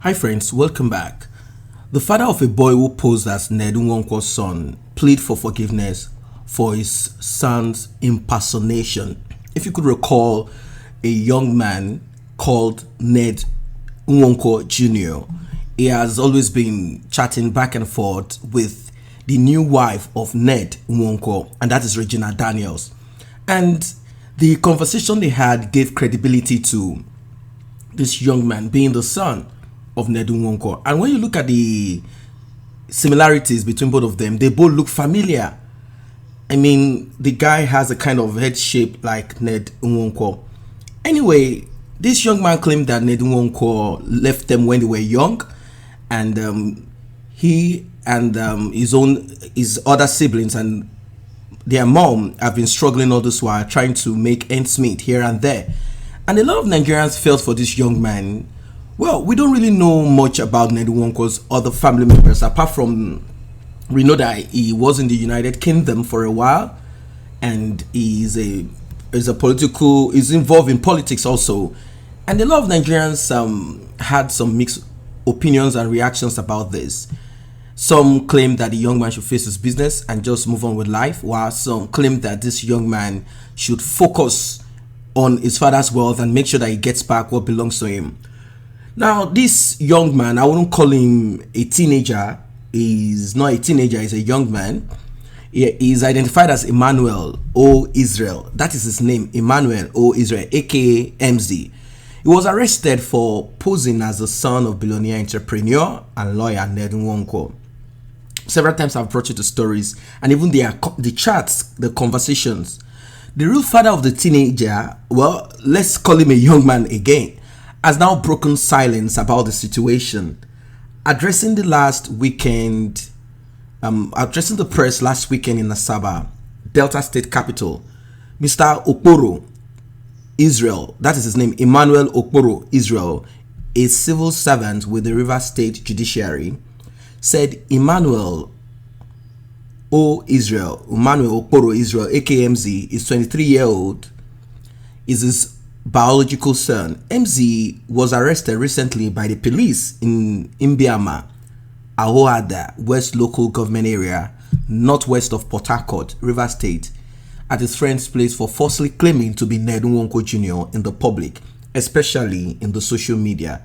Hi friends, welcome back. The father of a boy who posed as Nwonko's son pleaded for forgiveness for his son's impersonation. If you could recall, a young man called Nwoko Jr., he has always been chatting back and forth with the new wife of Ned Nwoko, and that is Regina Daniels. And the conversation they had gave credibility to this young man being the son of Ned Nwoko. And when you look at the similarities between both of them, they both look familiar. I mean, the guy has a kind of head shape like Ned Nwoko. Anyway, this young man claimed that Ned Nwoko left them when they were young, and he and his other siblings and their mom have been struggling all this while, trying to make ends meet here and there. And a lot of Nigerians felt for this young man. Well, we don't really know much about Ned Nwonko's other family members, apart from we know that he was in the United Kingdom for a while, and he's involved in politics also. And a lot of Nigerians had some mixed opinions and reactions about this. Some claim that the young man should face his business and just move on with life, while some claim that this young man should focus on his father's wealth and make sure that he gets back what belongs to him. Now, this young man, I wouldn't call him a teenager. He's not a teenager, he's a young man. He is identified as Emmanuel O. Israel. That is his name, Emmanuel O. Israel, aka Emzy. He was arrested for posing as the son of billionaire entrepreneur and lawyer Ned Nwoko. Several times I've brought you the stories and even the chats, the conversations. The real father of the teenager, well, let's call him a young man again, has now broken silence about the situation. Addressing the press last weekend in Asaba, Delta State capital, Mr. Okporo Israel, that is his name, Emmanuel Okporo Israel, a civil servant with the Rivers State Judiciary, said Emmanuel Okporo Israel, aka Emzy, is 23-year-old, is his biological son. Emzy was arrested recently by the police in Imbiama, Ahoada, West Local Government Area, northwest of Port Harcourt, River State, at his friend's place for falsely claiming to be Ned Nwoko Jr. in the public, especially in the social media.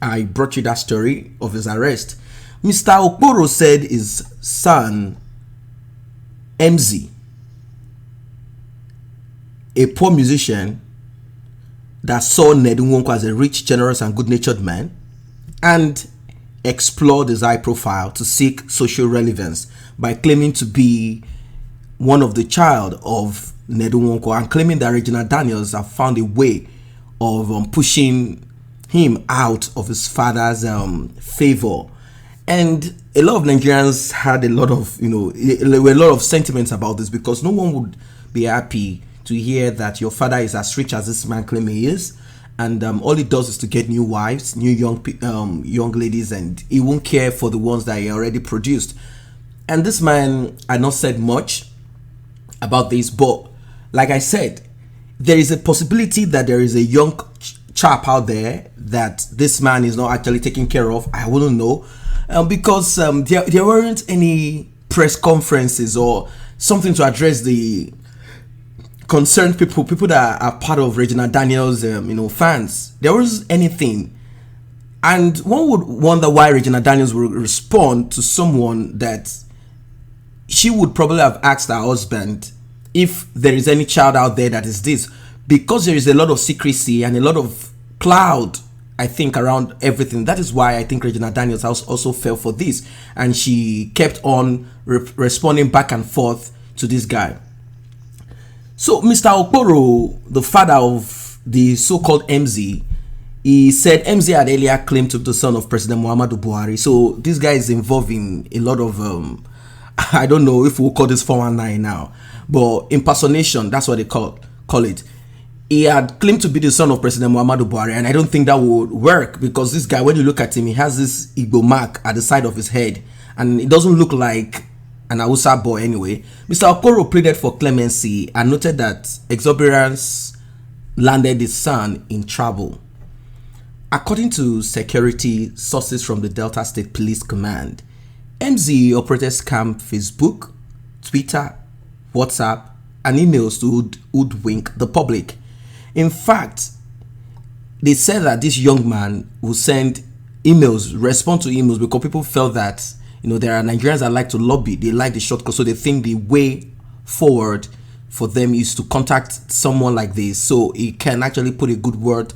I brought you that story of his arrest. Mr. Okporo said his son, Emzy, a poor musician that saw Ned Nwoko as a rich, generous, and good-natured man, and explored his high profile to seek social relevance by claiming to be one of the child of Ned Nwoko, and claiming that Regina Daniels have found a way of pushing him out of his father's favor. And a lot of Nigerians had a lot of sentiments about this, because no one would be happy to hear that your father is as rich as this man claims he is, and all he does is to get new wives, new young ladies, and he won't care for the ones that he already produced. And this man had not said much about this, but like I said, there is a possibility that there is a young chap out there that this man is not actually taking care of. I wouldn't know, because there weren't any press conferences or something to address the concerned people that are part of Regina Daniels, fans. There wasn't anything, and one would wonder why Regina Daniels would respond to someone that she would probably have asked her husband if there is any child out there that is this, because there is a lot of secrecy and a lot of cloud, I think, around everything. That is why I think Regina Daniels also fell for this, and she kept on responding back and forth to this guy. So Mr. Okporo, the father of the so-called Emzy, he said Emzy had earlier claimed to be the son of President Muhammadu Buhari. So this guy is involved in a lot of, I don't know if we'll call this 419 now, but impersonation, that's what they call it. He had claimed to be the son of President Muhammadu Buhari, and I don't think that would work, because this guy, when you look at him, he has this Igbo mark at the side of his head, and it doesn't look like an Hausa boy anyway. Mr. Okoro pleaded for clemency and noted that exuberance landed his son in trouble. According to security sources from the Delta State Police Command, Emzy operated scam Facebook, Twitter, WhatsApp, and emails to hoodwink the public. In fact, they said that this young man will send emails, respond to emails, because people felt that, there are Nigerians that like to lobby, they like the shortcut, so they think the way forward for them is to contact someone like this, so he can actually put a good word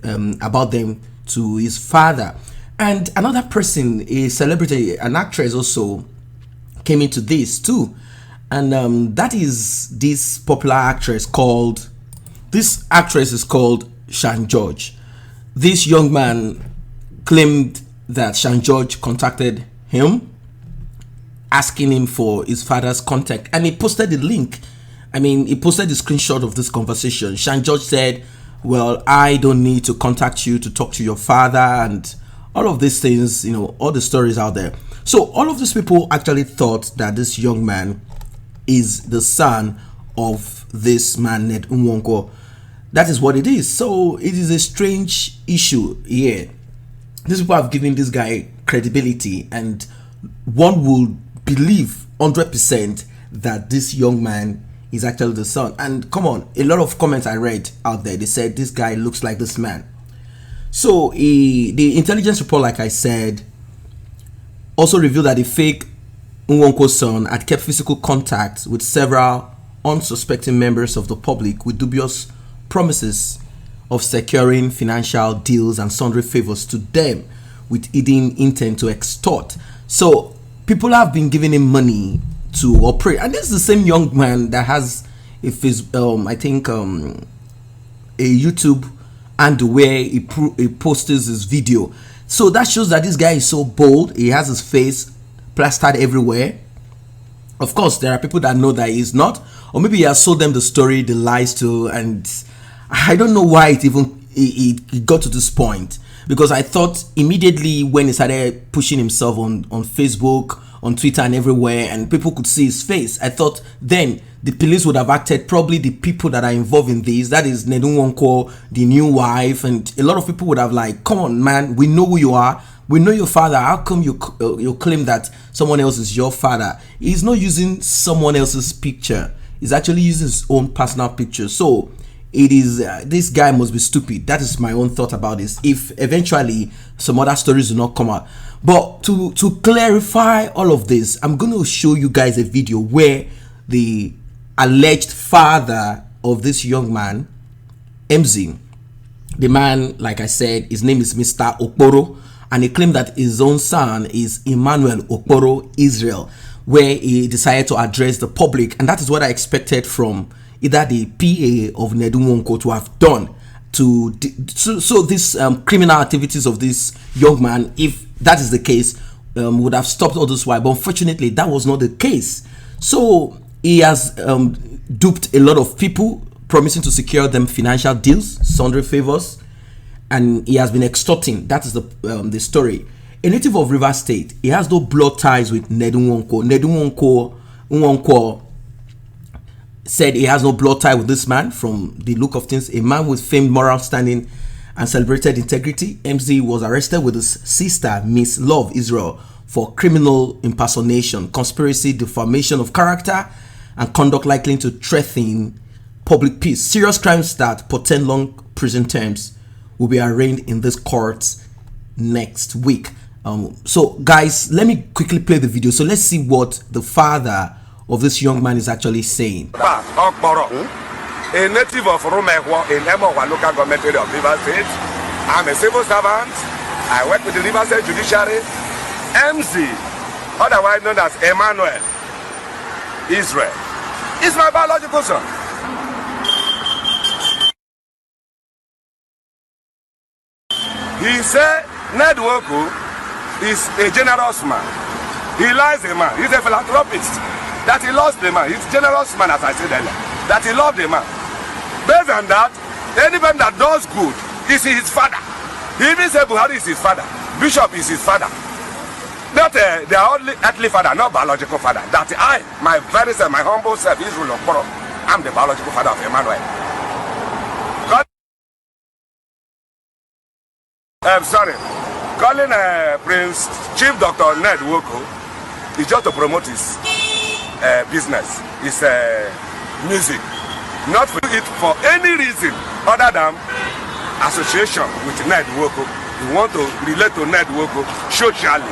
about them to his father. And another person, a celebrity, an actress also came into this too, and that is this popular actress called, this actress is called Shan George. This young man claimed that Shan George contacted him asking him for his father's contact, and he posted the link. He posted the screenshot of this conversation. Shan George said, well, I don't need to contact you to talk to your father, and all of these things, all the stories out there. So all of these people actually thought that this young man is the son of this man, Nwoko. That is what it is. So it is a strange issue here. These people have given this guy credibility, and one will believe 100% that this young man is actually the son. And come on, a lot of comments I read out there, they said this guy looks like this man. So the intelligence report, like I said, also revealed that the fake Nwoko's son had kept physical contact with several unsuspecting members of the public with dubious promises of securing financial deals and sundry favors to them with hidden intent to extort. So people have been giving him money to operate, and this is the same young man that has a YouTube and where he posts his video. So that shows that this guy is so bold. He has his face plastered everywhere. Of course, there are people that know that he's not, or maybe he has sold them the story, the lies too, and I don't know why it got to this point, because I thought immediately when he started pushing himself on Facebook, on Twitter and everywhere, and people could see his face, I thought then the police would have acted, probably the people that are involved in this, that is Nwoko, the new wife, and a lot of people would have like, come on man, we know who you are, we know your father, how come you claim that someone else is your father? He's not using someone else's picture, he's actually using his own personal picture. So it is this guy must be stupid. That is my own thought about this, if eventually some other stories do not come out. But to clarify all of this, I'm going to show you guys a video where the alleged father of this young man, Emzy, the man, like I said, his name is Mr. Okporo, and he claimed that his own son is Emmanuel Okporo Israel, where he decided to address the public, and that is what I expected from either the PA of Nwoko to have done to so this criminal activities of this young man. If that is the case, would have stopped all this while, but unfortunately that was not the case. So he has duped a lot of people, promising to secure them financial deals, sundry favors, and he has been extorting. That is the story. A native of Rivers State, he has no blood ties with Nwoko. Nwoko said he has no blood tie with this man. From the look of things, a man with famed moral standing and celebrated integrity. Emzy was arrested with his sister, Miss Love Israel, for criminal impersonation, conspiracy, defamation of character, and conduct likely to threaten public peace. Serious crimes that portend long prison terms will be arraigned in this court next week. So guys, let me quickly play the video. So let's see what the father of this young man is actually saying. A native of Rumekwo in Emowa local government area of Rivers State. I'm a civil servant. I work with the Rivers State Judiciary. Emzy, otherwise known as Emmanuel Israel, is my biological son. He said Nwoko is a generous man. He lies a man. He's a philanthropist. That he lost the man. He's a generous man, as I said earlier. That he loved the man. Based on that, anybody that does good is his father. He even said Buhari is his father. Bishop is his father. Not their only earthly father, not biological father. That I, my very self, my humble self, Israel Okporo, I'm the biological father of Emmanuel. sorry, calling Prince Chief Dr. Ned Nwoko is just to promote his business, his music, not for it for any reason other than association with Ned Nwoko. You want to relate to Ned Nwoko socially,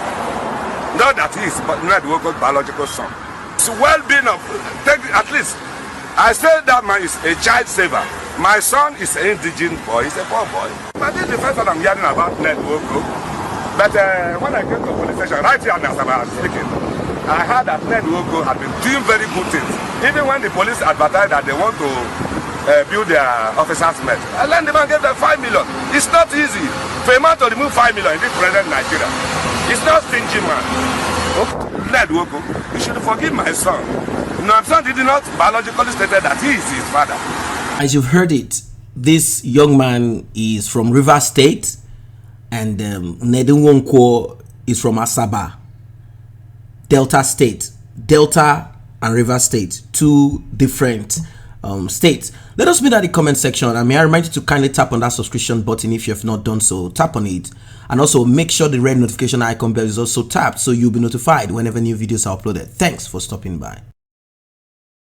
not that he is Ned Nwoko's biological son. It's well-being of, at least, I say that man is a child saver. My son is an indigenous boy, he's a poor boy. But this is the first time I'm hearing about Ned Nwoko. But when I came to the police station, right here as I was speaking, I heard that Ned Nwoko had been doing very good things. Even when the police advertised that they want to build their officers' met, I learned the man gave them 5 million. It's not easy for a man to remove 5 million in this present Nigeria. It's not stingy man. Ned Nwoko, you should forgive my son. No, my son did not biologically stated that he is his father. As you've heard it, this young man is from Rivers State, and Ned Nwoko is from Asaba, Delta State. Delta and Rivers State, two different states. Let us meet at the comment section, and may I remind you to kindly tap on that subscription button if you have not done so. Tap on it, and also make sure the red notification icon bell is also tapped so you'll be notified whenever new videos are uploaded. Thanks for stopping by.